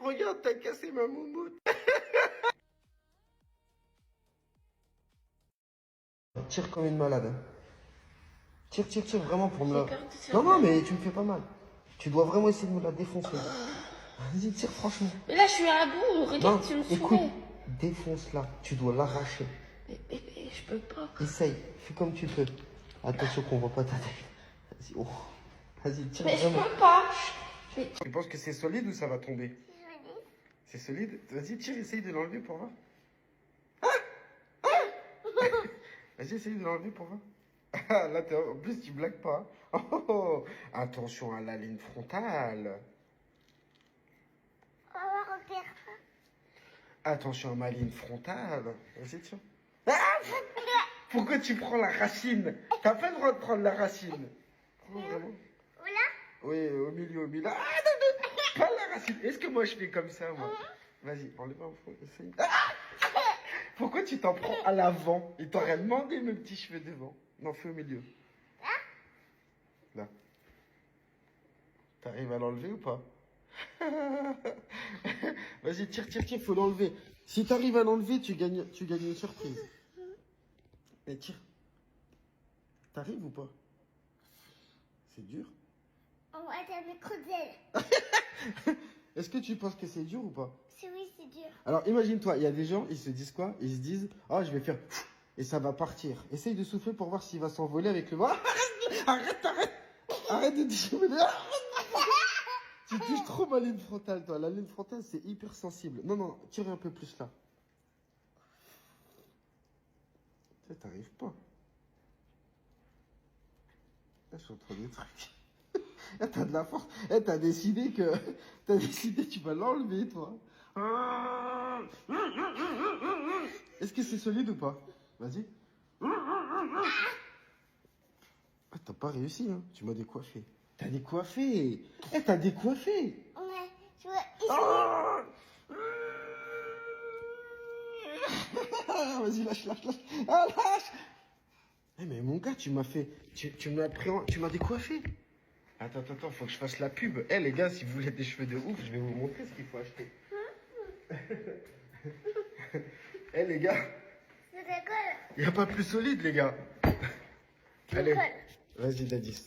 Regarde, t'as cassé ma moumoute. Tire comme une malade. Tire, vraiment pour me la... Non, mais tu me fais pas mal. Tu dois vraiment essayer de me la défoncer. Vas-y, tire franchement. Mais là, je suis à bout. Regarde, Non, tu me écoute, saoules. défonce-la. Tu dois l'arracher. Mais bébé, je peux pas. Essaye, fais comme tu peux. Attention qu'on voit pas ta tête. Vas-y, oh. Vas-y, tire Mais je vraiment. peux pas. Tu penses que c'est solide ou ça va tomber? C'est solide. Vas-y, tire, essaye de l'enlever pour voir. Vas-y, essaye de l'enlever pour voir. Ah, là, en plus, tu blagues pas. Oh, attention à la ligne frontale. On va refaire ça. Attention à ma ligne frontale. Vas-y, tiens. Ah, pourquoi tu prends la racine? T'as pas le droit de prendre la racine. Prends vraiment. Voilà. Oui, au milieu. Ah, non, pas la racine. Est-ce que moi, je fais comme ça, moi? Vas-y, enlève un peu. Essaye. Ah, pourquoi tu t'en prends à l'avant? Il t'aurait demandé mes petits cheveux devant. Non, fais au milieu. Là. T'arrives à l'enlever ou pas? Vas-y, tire, faut l'enlever. Si t'arrives à l'enlever, tu gagnes une surprise. Et tire. T'arrives ou pas? C'est dur. On va être mes crozelles. Est-ce que tu penses que c'est dur ou pas? Oui, c'est dur. Alors, imagine-toi, il y a des gens, ils se disent quoi? Ils se disent, oh, je vais faire... Et ça va partir. Essaye de souffler pour voir s'il va s'envoler avec le vent. Arrête de dissimuler. Tu touches trop ma ligne frontale, toi. La ligne frontale, c'est hyper sensible. Non, tire un peu plus là. Tu t'arrives pas. Là, je suis en train de trucs. T'as de la force. T'as décidé que... tu vas l'enlever, toi. Est-ce que c'est solide ou pas? Vas-y. Ah, t'as pas réussi, hein. Tu m'as décoiffé. T'as décoiffé. T'as décoiffé. Ouais, je vois. Ah vas-y, lâche. Ah, lâche. Mais mon gars, tu m'as fait... Tu m'as décoiffé. Attends, faut que je fasse la pub. Les gars, si vous voulez des cheveux de ouf, je vais vous montrer ce qu'il faut acheter. Les gars, C'est d'accord. y a pas plus solide, les gars. Allez, vas-y, Dadis.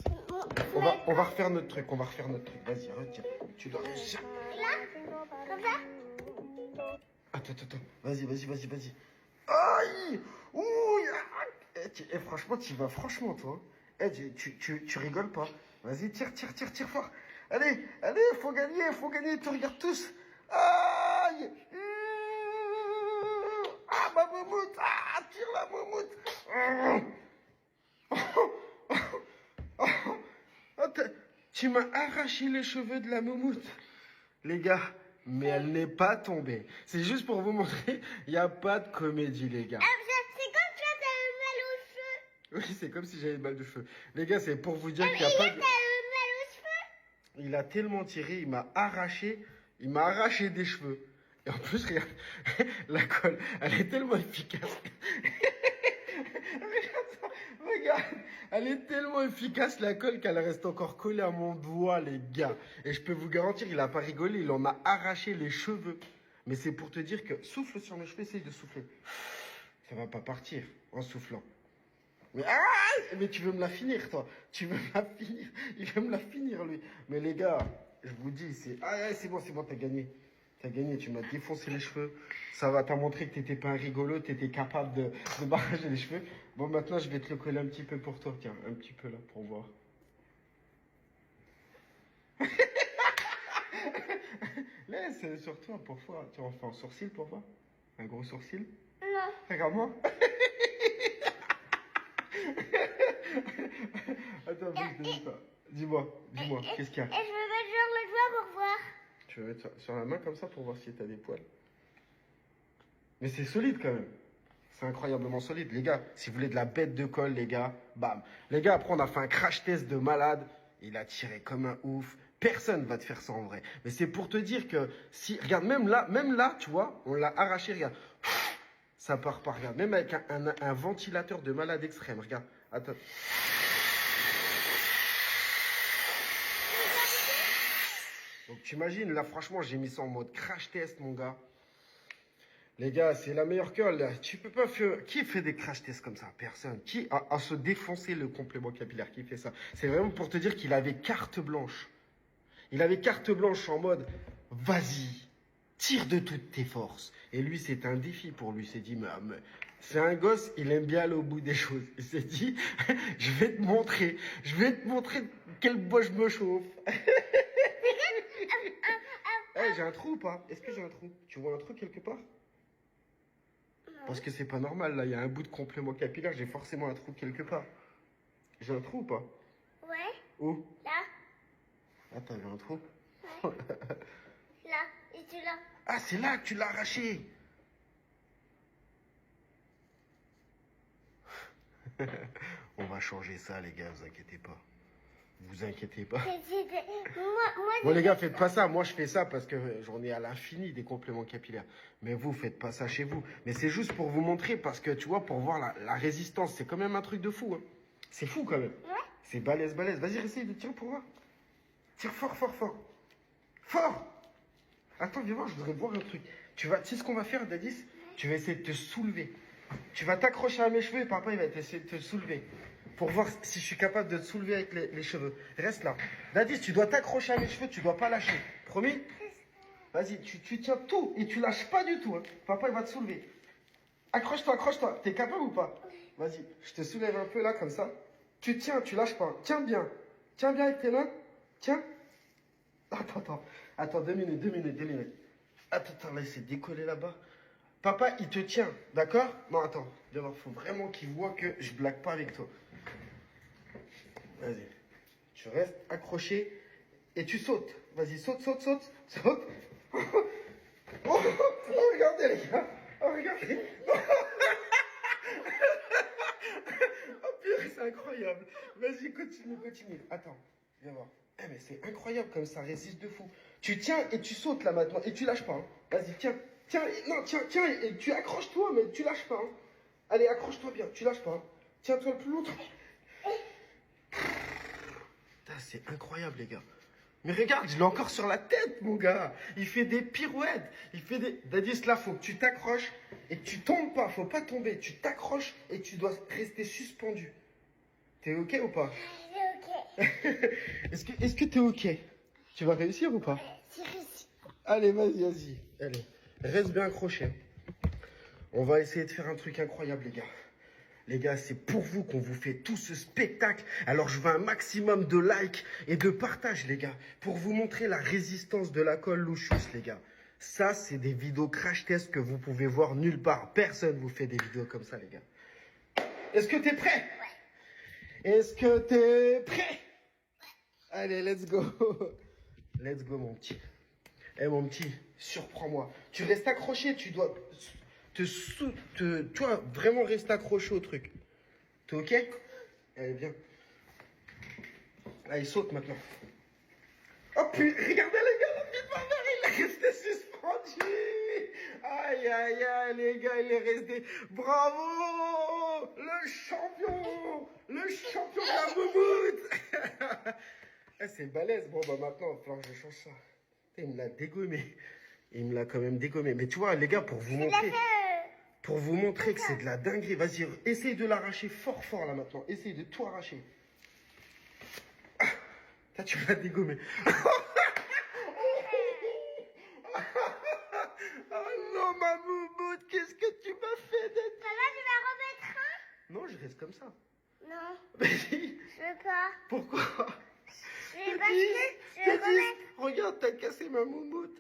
On va refaire notre truc, Vas-y, retire. Tu dois réussir. Là, comme ça. Attends. Vas-y. Aïe. Ouh. Franchement, tu vas franchement, toi. Tu rigoles pas. Vas-y, tire fort. Allez, faut gagner, tu regardes tous. Aïe. Ah, ma moumoute. Ah, tire la moumoute. Tu m'as arraché les cheveux de la moumoute. Les gars, mais elle n'est pas tombée. C'est juste pour vous montrer, il n'y a pas de comédie, les gars. C'est comme ça, t'as eu mal aux cheveux. Oui, c'est comme si j'avais mal de cheveux. Les gars, c'est pour vous dire qu'il n'y a pas de... T'as eu mal aux cheveux. Il a tellement tiré, il m'a arraché des cheveux. Et en plus, regarde, la colle, elle est tellement efficace. Regarde, elle est tellement efficace la colle qu'elle reste encore collée à mon doigt, les gars. Et je peux vous garantir, il a pas rigolé, il en a arraché les cheveux. Mais c'est pour te dire que souffle sur mes cheveux, essaye de souffler. Ça va pas partir en soufflant. Mais tu veux me la finir, toi. Tu veux me la finir. Il veut me la finir, lui. Mais les gars, je vous dis, c'est bon, t'as gagné. T'as gagné, tu m'as défoncé les cheveux. Ça va, t'as montré que t'étais pas un rigolo, t'étais capable de barrager les cheveux. Bon, maintenant, je vais te le coller un petit peu pour toi. Tiens, un petit peu là, pour voir. Là, c'est sur toi, pour voir. Tiens, on fait un sourcil pour voir. Un gros sourcil. Non. Regarde-moi. Attends, dis-moi, qu'est-ce qu'il y a? Et je veux mettre sur le doigt pour voir. Tu veux mettre sur la main comme ça pour voir si t'as des poils. Mais c'est solide quand même. C'est incroyablement solide, les gars. Si vous voulez de la bête de colle, les gars, bam. Les gars, après, on a fait un crash test de malade. Il a tiré comme un ouf. Personne va te faire ça en vrai. Mais c'est pour te dire que si, regarde, même là, tu vois, on l'a arraché, regarde. Ça part pas, regarde. Même avec un ventilateur de malade extrême, regarde. Attends. Donc tu imagines, là franchement j'ai mis ça en mode crash test mon gars. Les gars, c'est la meilleure colle. Là. Tu peux pas faire... Qui fait des crash tests comme ça? Personne. Qui a se défoncer le complément capillaire? Qui fait ça? C'est vraiment pour te dire qu'il avait carte blanche. Il avait carte blanche en mode, vas-y, tire de toutes tes forces. Et lui, c'est un défi pour lui. Il s'est dit, mais c'est un gosse, il aime bien aller au bout des choses. Il s'est dit, je vais te montrer quel bois je me chauffe. Hey, j'ai un trou ou pas? Est-ce que j'ai un trou? Tu vois un trou quelque part? Parce que c'est pas normal, là, il y a un bout de complément capillaire, j'ai forcément un trou quelque part. J'ai un trou ou pas? Ouais, Où? là, Ah, t'as vu un trou? là, et tu là. Ah, c'est là que tu l'as arraché. On va changer ça, les gars, vous inquiétez pas. Vous inquiétez pas. Moi, Bon, les gars, faites pas ça. Moi, je fais ça parce que j'en ai à l'infini des compléments capillaires. Mais vous, faites pas ça chez vous. Mais c'est juste pour vous montrer parce que, tu vois, pour voir la résistance, c'est quand même un truc de fou. Hein. C'est fou quand même. Ouais. C'est balèze, balèze. Vas-y, essaye de tirer pour voir. Tire fort, fort, fort. Fort! Attends, viens voir, je voudrais voir un truc. Tu sais ce qu'on va faire, Dadis? Tu vas essayer de te soulever. Tu vas t'accrocher à mes cheveux et papa, il va essayer de te soulever. Pour voir si je suis capable de te soulever avec les cheveux. Reste là. Dadis, tu dois t'accrocher à mes cheveux, tu dois pas lâcher. Promis? Vas-y, tu tiens tout et tu lâches pas du tout. Hein. Papa, il va te soulever. Accroche-toi, accroche-toi. T'es capable ou pas? Vas-y, je te soulève un peu là, comme ça. Tu tiens, tu lâches pas. Tiens bien. Tiens bien avec tes mains. Tiens. Attends, 2 minutes. Attends, là, il s'est décollé là-bas. Papa, il te tient, d'accord? Non, attends. D'abord, faut vraiment qu'il voit que je blague pas avec toi. Vas-y. Tu restes accroché et tu sautes. Vas-y, saute. Oh, regardez, les gars. Oh, regardez. Oh, purée, c'est incroyable. Vas-y, continue. Attends, viens voir. Eh, mais c'est incroyable comme ça résiste de fou. Tu tiens et tu sautes là maintenant et tu lâches pas. Hein. Vas-y, tiens, et tu accroches-toi, mais tu lâches pas. Hein. Allez, accroche-toi bien, tu lâches pas. Hein. Tiens-toi le plus longtemps. Putain, c'est incroyable, les gars. Mais regarde, je l'ai encore sur la tête, mon gars. Il fait des pirouettes. Dadis, là, faut que tu t'accroches et que tu tombes pas. Faut pas tomber. Tu t'accroches et tu dois rester suspendu. T'es OK ou pas? c'est ok. Est-ce que t'es OK? Tu vas réussir ou pas? C'est réussi. Allez, vas-y. Allez, reste bien accroché. On va essayer de faire un truc incroyable, les gars. Les gars, c'est pour vous qu'on vous fait tout ce spectacle. Alors, je veux un maximum de likes et de partage, les gars, pour vous montrer la résistance de la colle Lucius, les gars. Ça, c'est des vidéos crash test que vous pouvez voir nulle part. Personne vous fait des vidéos comme ça, les gars. Est-ce que t'es prêt? Ouais. Est-ce que t'es prêt? Allez, let's go. Let's go, mon petit. Eh, mon petit, surprends-moi. Tu restes accroché, tu dois tu vois, vraiment rester accroché au truc. T'es OK? Allez, viens. Allez, saute maintenant. Oh, puis, regardez, les gars, le petit barbare, il est resté suspendu. Aïe, les gars, il est resté. Bravo! Le champion de la moumoute. Eh, c'est balèze. Bon, bah maintenant, il va falloir que je change ça. Il me l'a dégommé. Il me l'a quand même dégommé. Mais tu vois, les gars, pour vous montrer que c'est de la dinguerie, vas-y, essaye de l'arracher fort là maintenant. Essaye de tout arracher. Ah, là, tu l'as dégommé. Oh non, ma moumoute, qu'est-ce que tu m'as fait d'être... Papa, tu vas remettre un? Non, je reste comme ça. Non, Mais si. je veux pas. Pourquoi? Je veux pas. Je veux remettre. Regarde, t'as cassé ma moumoute.